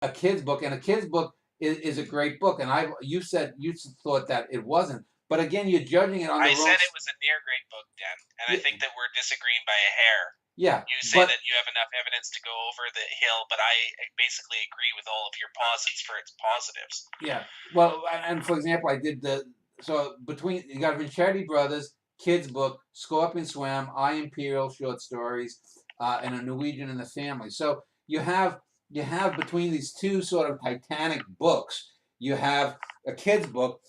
a kid's book, and a kid's book is a great book. And you said you thought that it wasn't, but again, you're judging it on the I wrong. said it was a near great book, Dan, and I Yeah, think that we're disagreeing by a hair. yeah, You say but that you have enough evidence to go over the hill, but I basically agree with all of your posits for its positives. yeah. Well, and for example, I did the so between you got Vincetti Brothers kids book, Scorpion Swam, I Imperial short stories, and a Norwegian in the Family. So you have between these two sort of titanic books, you have a kids book.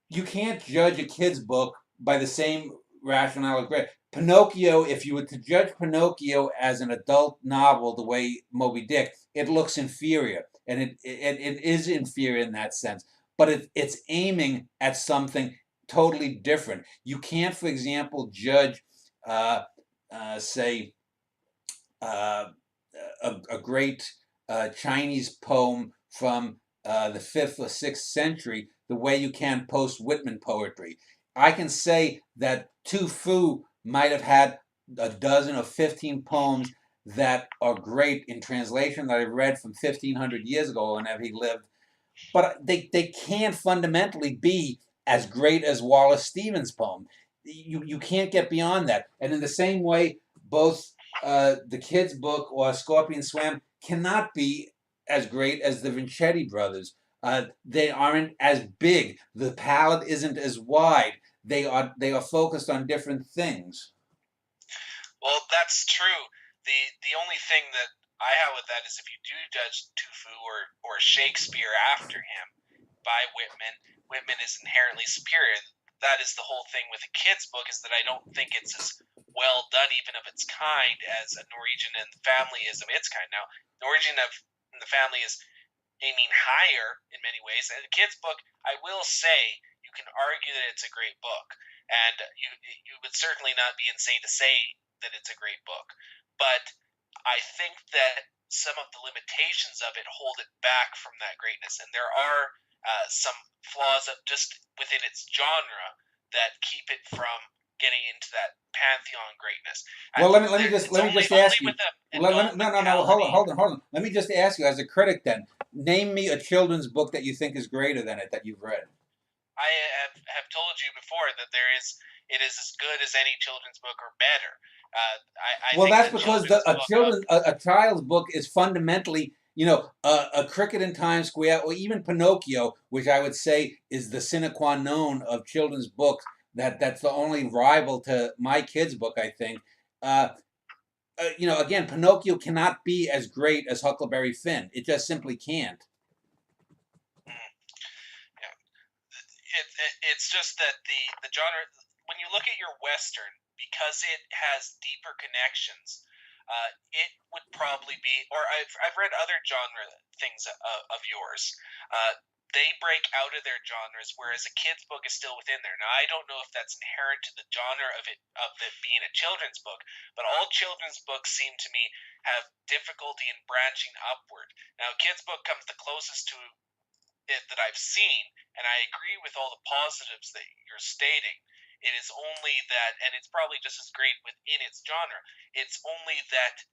You can't judge a kid's book by the same rationale as grade. Pinocchio, if you were to judge Pinocchio as an adult novel the way Moby Dick, it looks inferior. And it is inferior in that sense. But it's aiming at something totally different. You can't, for example, judge, uh, say, uh, a great Chinese poem from the 5th or 6th century the way you can post Whitman poetry. I can say that Tu Fu might have had a dozen or 15 poems that are great in translation that I read from 1500 years ago whenever he lived, but they can't fundamentally be as great as Wallace Stevens' poem. You can't get beyond that. And in the same way, both the kids' book or Scorpion Swam cannot be as great as the Vincetti brothers. They aren't as big. The palette isn't as wide. They are focused on different things. Well, that's true. The only thing that I have with that is if you do judge Tufu or Shakespeare after him by Whitman, Whitman is inherently superior. That is the whole thing with a kid's book, is that I don't think it's as well done, even of its kind, as a Norwegian and the Family is of its kind. Now, Norwegian of and the Family is aiming higher in many ways. And a kid's book, I will say, you can argue that it's a great book, and you would certainly not be insane to say that it's a great book. But I think that some of the limitations of it hold it back from that greatness, and there are some flaws of just within its genre that keep it from getting into that pantheon greatness. Well, And let it's me just only ask you. with the Let adult me, no. Hold on, mentality. hold on. Let me just ask you, as a critic, then, name me a children's book that you think is greater than it that you've read. I have told you before that it is as good as any children's book or better. I Well, think that's the because children's book of a child's book is fundamentally, a Cricket in Times Square, or even Pinocchio, which I would say is the sine qua non of children's books. That's the only rival to my kids' book, I think. Uh, again, Pinocchio cannot be as great as Huckleberry Finn. It just simply can't. yeah, it's just that the genre, when you look at your western, because it has deeper connections, it would probably be, or I've read other genre things of yours. They break out of their genres, whereas a kid's book is still within there. Now, I don't know if that's inherent to the genre of it being a children's book, but all children's books seem to me have difficulty in branching upward. Now, a kid's book comes the closest to it that I've seen, and I agree with all the positives that you're stating. It is only that, and it's probably just as great within its genre. It's only that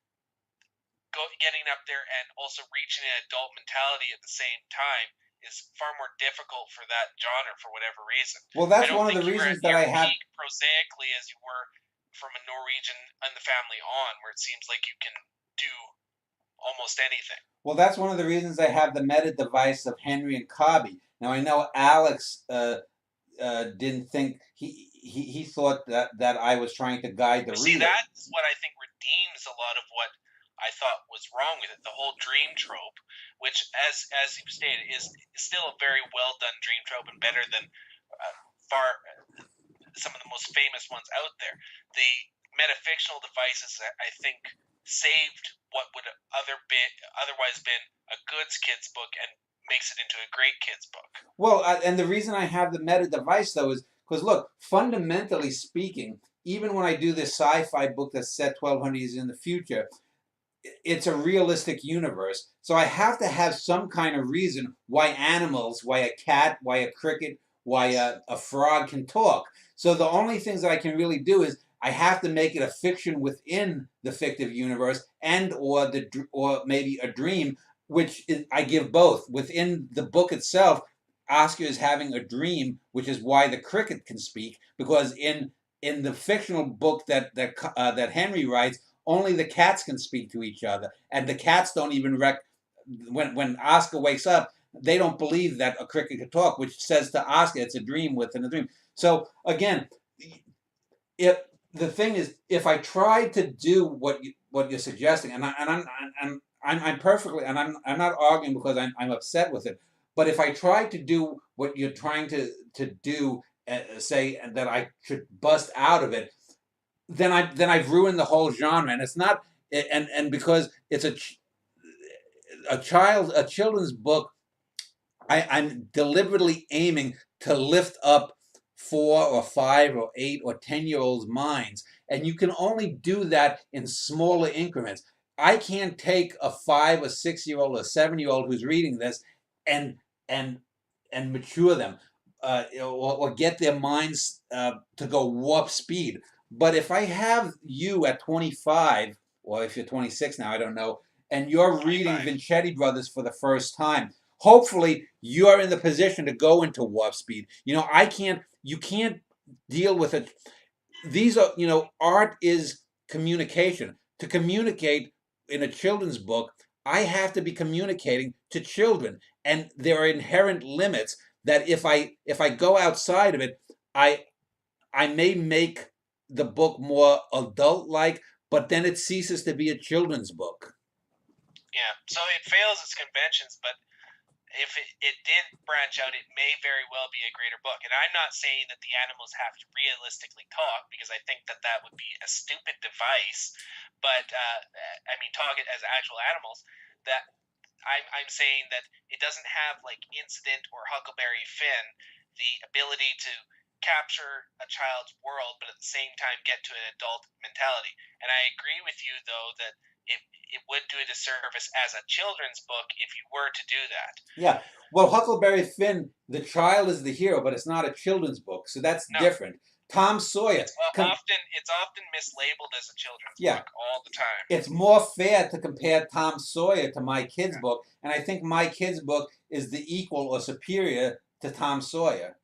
getting up there and also reaching an adult mentality at the same time is far more difficult for that genre for whatever reason. Well, I that's don't one of the think you were reasons at that your I have. peak prosaically as you were from a Norwegian and the Family on, where it seems like you can do almost anything. Well, that's one of the reasons I have the meta device of Henry and Cobby. Now I know Alex didn't think he thought that I was trying to guide the You see, reader. that is what I think redeems a lot of what I thought was wrong with it. The whole dream trope, which, as you stated, is still a very well done dream trope and better than far some of the most famous ones out there. The metafictional devices, I think, saved what would otherwise been a good kids book and makes it into a great kids book. Well, and the reason I have the meta device though is because look, fundamentally speaking, even when I do this sci-fi book that's set 1,200 years in the future, it's a realistic universe. So I have to have some kind of reason why animals, why a cat, why a cricket, why Yes. a frog can talk. So the only things that I can really do is I have to make it a fiction within the fictive universe, and or maybe a dream. I give both. Within the book itself, Oscar is having a dream, which is why the cricket can speak. Because in the fictional book that Henry writes, only the cats can speak to each other, and the cats don't even when Oscar wakes up, they don't believe that a cricket could talk, which says to Oscar it's a dream within a dream. So again, if the thing is, if I try to do what you're suggesting, I'm perfectly, and I'm not arguing because I'm upset with it, but if I try to do what you're trying to do, say that I should bust out of it, then I've ruined the whole genre, and it's not, and because it's a children's book, I'm deliberately aiming to lift up 4 or 5 or 8 or 10 year olds' minds. And you can only do that in smaller increments. I can't take a 5 or 6 year old or 7 year old who's reading this and and and mature them, or get their minds to go warp speed. But if I have you at 25, or if you're 26 now, I don't know, and you're reading 25. Vincetti Brothers for the first time, hopefully you're in the position to go into warp speed. You can't deal with it. These are, art is communication. To communicate in a children's book, I have to be communicating to children, and there are inherent limits that if I go outside of it, I I may make the book more adult like, but then it ceases to be a children's book. Yeah, so it fails its conventions, but if it did branch out, it may very well be a greater book. And I'm not saying that the animals have to realistically talk, because I think that that would be a stupid device. But I mean, talk it as actual animals. That I'm saying that it doesn't have like Incident or Huckleberry Finn the ability to capture a child's world, but at the same time get to an adult mentality. And I agree with you though that it would do a disservice as a children's book if you were to do that. Yeah. Well, Huckleberry Finn, the child is the hero, but it's not a children's book, so that's No, different. Tom Sawyer. it's often mislabeled as a children's Yeah, book all the time. it's more fair to compare Tom Sawyer to My Kid's Yeah. Book, and I think My Kid's Book is the equal or superior to Tom Sawyer.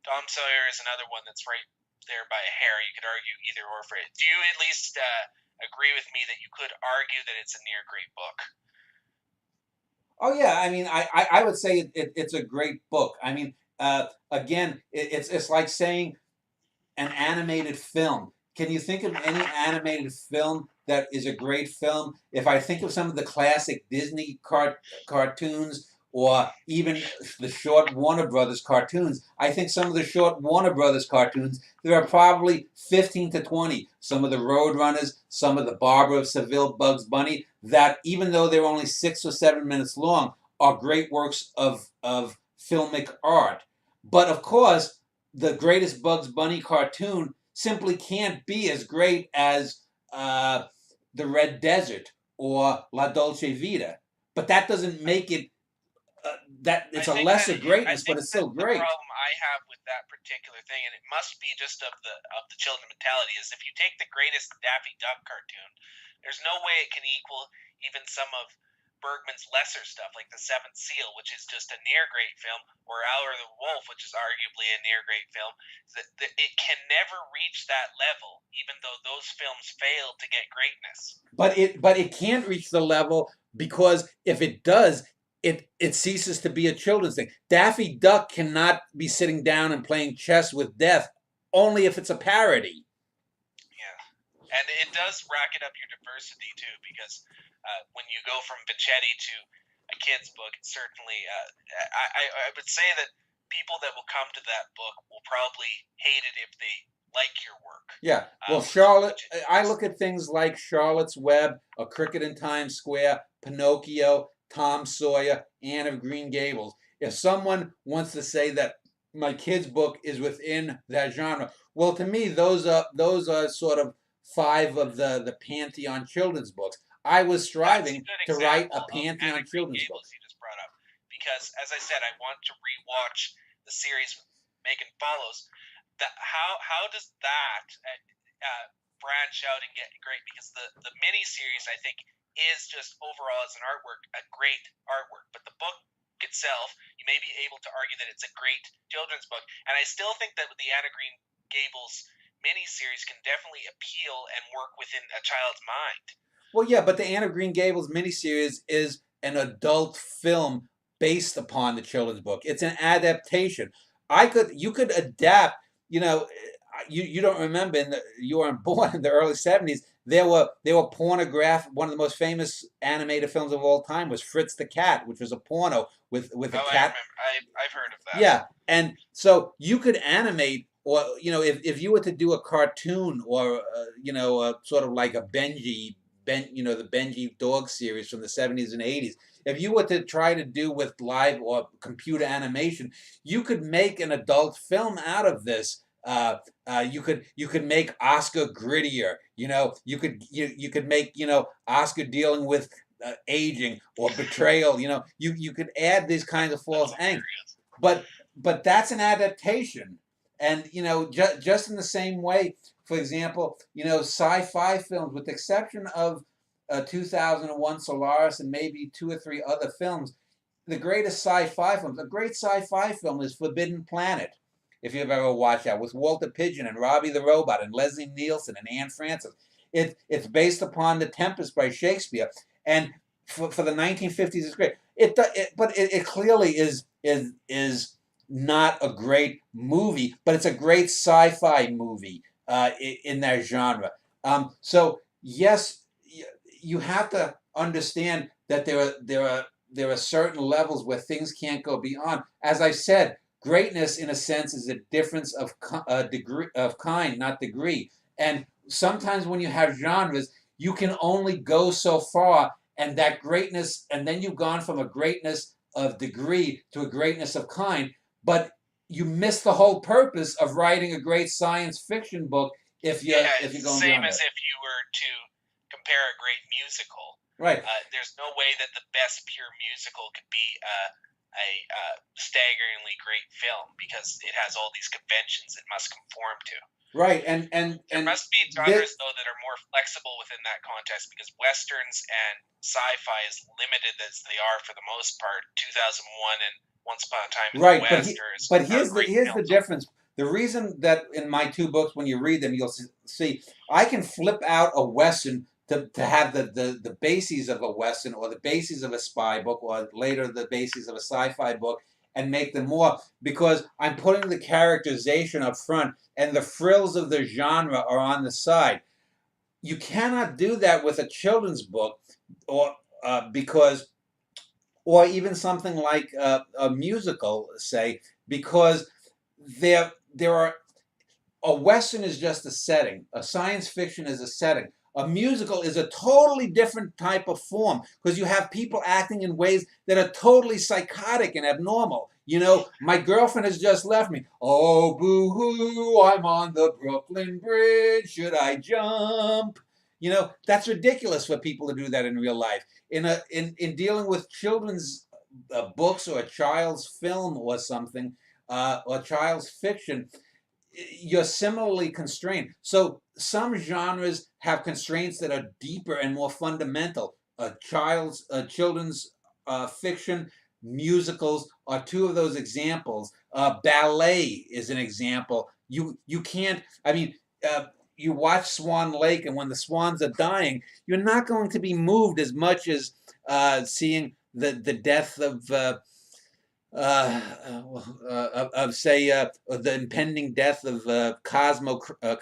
Tom Sawyer is another one that's right there by a hair. You could argue either or for it. Do you at least agree with me that you could argue that it's a near great book? Oh yeah, I mean, I would say it's a great book. I mean, again, it's like saying an animated film. Can you think of any animated film that is a great film? If I think of some of the classic Disney cartoons, or even the short Warner Brothers cartoons, I think some of the short Warner Brothers cartoons, there are probably 15 to 20. Some of the Roadrunners, some of the Barber of Seville, Bugs Bunny, that even though they're only 6 or 7 minutes long, are great works of filmic art. But of course, the greatest Bugs Bunny cartoon simply can't be as great as the Red Desert or La Dolce Vita. But that doesn't make it that I it's a think that lesser I greatness, but think it's that still the great. problem I have with that particular thing, and it must be just of the children mentality, is if you take the greatest Daffy Duck cartoon, there's no way it can equal even some of Bergman's lesser stuff, like The Seventh Seal, which is just a near great film, or Howler the Wolf, which is arguably a near great film. That it can never reach that level, even though those films failed to get greatness. But it can't reach the level, because if it does, it ceases to be a children's thing. Daffy Duck cannot be sitting down and playing chess with death, only if it's a parody. Yeah, and it does racket up your diversity too, because when you go from Vincetti to a kid's book, it certainly I would say that people that will come to that book will probably hate it if they like your work. Yeah. Well, Charlotte, I look at things like Charlotte's Web, A Cricket in Times Square, Pinocchio, Tom Sawyer, Anne of Green Gables. If someone wants to say that my kid's book is within that genre, well, to me, those are sort of five of the pantheon children's books. I was That's a striving good to write example a of Anne pantheon of Green children's book. Gables you just brought up, because as I said, I want to rewatch the series Megan Follows. How does that branch out and get great? Because the mini series, I think, is just overall as an artwork a great artwork. But the book itself, you may be able to argue that it's a great children's book. And I still think that with the Anna Green Gables miniseries can definitely appeal and work within a child's mind. Well, yeah, but the Anne of Green Gables miniseries is an adult film based upon the children's book. It's an adaptation. You could adapt. You know, you don't remember. You weren't born in the early '70s. There were pornograph. One of the most famous animated films of all time was Fritz the Cat, which was a porno with a Oh, I cat. remember. I've heard of that. Yeah, and so you could animate, or if you were to do a cartoon, or sort of like a Benji, the Benji dog series from the '70s and '80s. If you were to try to do with live or computer animation, you could make an adult film out of this. You could make Oscar grittier. You could make Oscar dealing with aging or betrayal. You could add these kinds of false angst, but that's an adaptation, and just in the same way, for example, sci-fi films, with the exception of 2001 Solaris and maybe two or three other films, the greatest sci-fi films. A great sci-fi film is Forbidden Planet, if you've ever watched that, with Walter Pidgeon and Robbie the Robot and Leslie Nielsen and Anne Francis. It's based upon The Tempest by Shakespeare, and for the 1950s, it's great. But it clearly is not a great movie, but it's a great sci-fi movie in that genre. So yes, you have to understand that there are certain levels where things can't go beyond. As I said, greatness, in a sense, is a difference of degree, of kind, not degree. And sometimes when you have genres, you can only go so far, and that greatness, and then you've gone from a greatness of degree to a greatness of kind, but you miss the whole purpose of writing a great science fiction book if you're going same beyond as that. if you were to compare a great musical. Right. There's no way that the best pure musical could be a staggeringly great film because it has all these conventions it must conform to. Right, and there must be genres though that are more flexible within that context, because westerns and sci-fi, as limited as they are for the most part, 2001 and Once Upon a Time in the West. But here's the difference. The reason that in my two books, when you read them, you'll see I can flip out a western to have the bases of a western, or the bases of a spy book, or later the bases of a sci-fi book, and make them more, because I'm putting the characterization up front and the frills of the genre are on the side. You cannot do that with a children's book, or even something like a musical, say, because there are a western is just a setting, a science fiction is a setting. A musical is a totally different type of form, because you have people acting in ways that are totally psychotic and abnormal. My girlfriend has just left me. Oh, boo-hoo, I'm on the Brooklyn Bridge. Should I jump? That's ridiculous for people to do that in real life. In dealing with children's books, or a child's film or something, or child's fiction, you're similarly constrained. So some genres have constraints that are deeper and more fundamental. Children's fiction, musicals are two of those examples. Ballet is an example. You can't. I mean, you watch Swan Lake, and when the swans are dying, you're not going to be moved as much as seeing the death of. Say the impending death of Cosmo at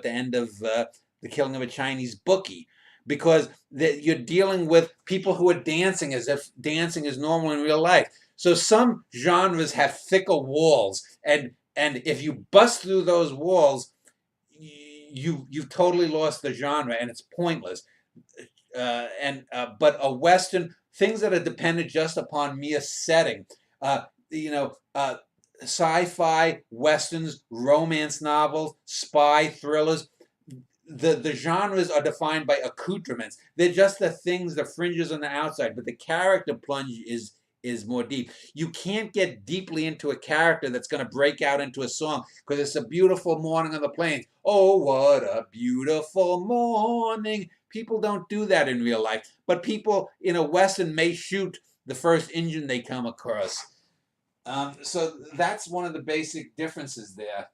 the end of The Killing of a Chinese Bookie, because you're dealing with people who are dancing as if dancing is normal in real life. So some genres have thicker walls, and if you bust through those walls, you've totally lost the genre, and it's pointless. But a western, things that are dependent just upon mere setting. Sci-fi, westerns, romance novels, spy thrillers. The genres are defined by accoutrements. They're just the things, the fringes on the outside, but the character plunge is more deep. You can't get deeply into a character that's going to break out into a song because it's a beautiful morning on the plains. Oh, what a beautiful morning. People don't do that in real life. But people in a Western may shoot the first Indian they come across. So that's one of the basic differences there.